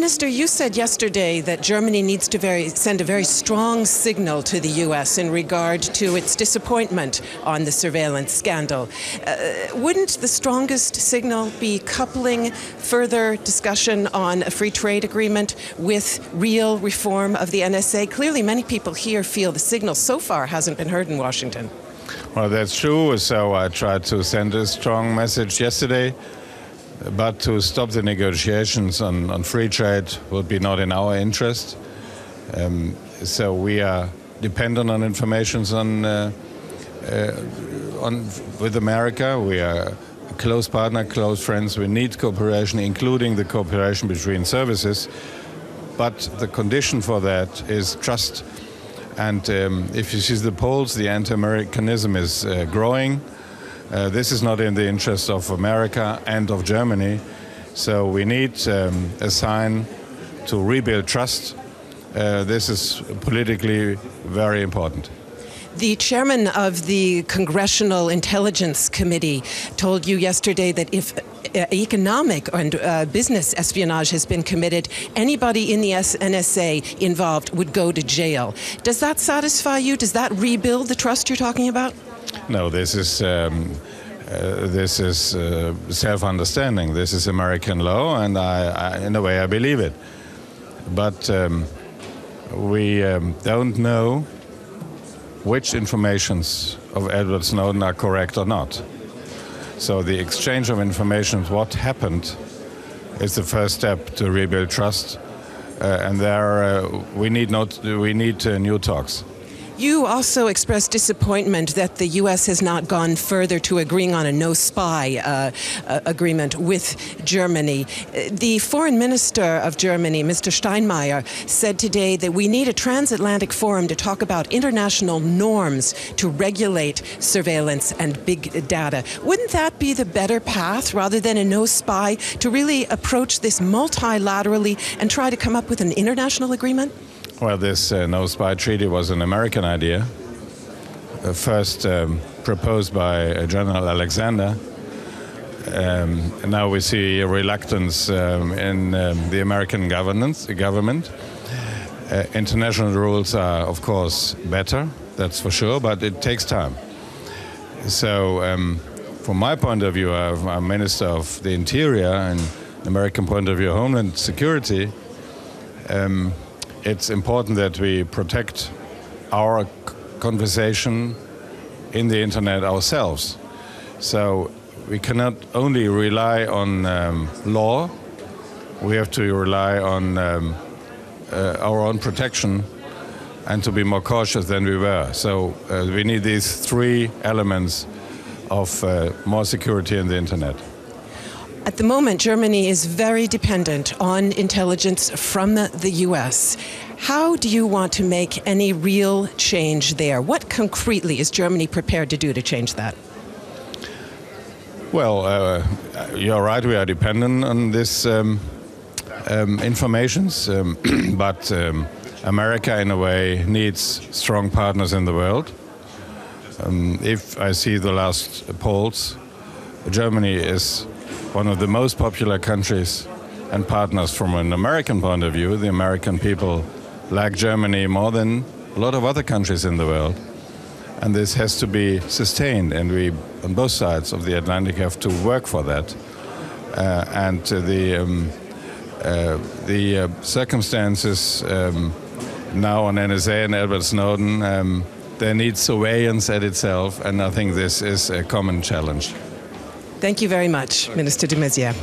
Minister, you said yesterday that Germany needs to send a very strong signal to the U.S. in regard to its disappointment on the surveillance scandal. Wouldn't the strongest signal be coupling further discussion on a free trade agreement with real reform of the NSA? Clearly, many people here feel the signal so far hasn't been heard in Washington. Well, that's true. So I tried to send a strong message yesterday. But to stop the negotiations on free trade would be not in our interest. So we are dependent on information with America. We are a close partner, close friends. We need cooperation, including the cooperation between services. But the condition for that is trust. And if you see the polls, the anti-Americanism is growing. This is not in the interest of America and of Germany. So we need a sign to rebuild trust. This is politically very important. The chairman of the Congressional Intelligence Committee told you yesterday that if economic and business espionage has been committed, anybody in the NSA involved would go to jail. Does that satisfy you? Does that rebuild the trust you're talking about? No, this is self-understanding. This is American law, and in a way, I believe it. But we don't know which informations of Edward Snowden are correct or not. So the exchange of information, what happened, is the first step to rebuild trust, and there we need new talks. You also expressed disappointment that the U.S. has not gone further to agreeing on a no-spy agreement with Germany. The foreign minister of Germany, Mr. Steinmeier, said today that we need a transatlantic forum to talk about international norms to regulate surveillance and big data. Wouldn't that be the better path, rather than a no-spy, to really approach this multilaterally and try to come up with an international agreement? Well, this no-spy treaty was an American idea, first proposed by General Alexander. Now we see a reluctance in the American government. International rules are, of course, better, that's for sure, but it takes time. So, from my point of view, I'm a Minister of the Interior, and American point of view, Homeland Security. It's important that we protect our conversation in the internet ourselves. So we cannot only rely on law, we have to rely on our own protection and to be more cautious than we were. So we need these three elements of more security in the internet. At the moment, Germany is very dependent on intelligence from the U.S. How do you want to make any real change there? What concretely is Germany prepared to do to change that? Well, you're right, we are dependent on this information, but America, in a way, needs strong partners in the world. If I see the last polls, Germany is one of the most popular countries and partners from an American point of view. The American people like Germany more than a lot of other countries in the world. And this has to be sustained, and we, on both sides of the Atlantic, have to work for that. And the circumstances now on NSA and Edward Snowden, there needs surveillance at itself, and I think this is a common challenge. Thank you very much, Minister de Maizière.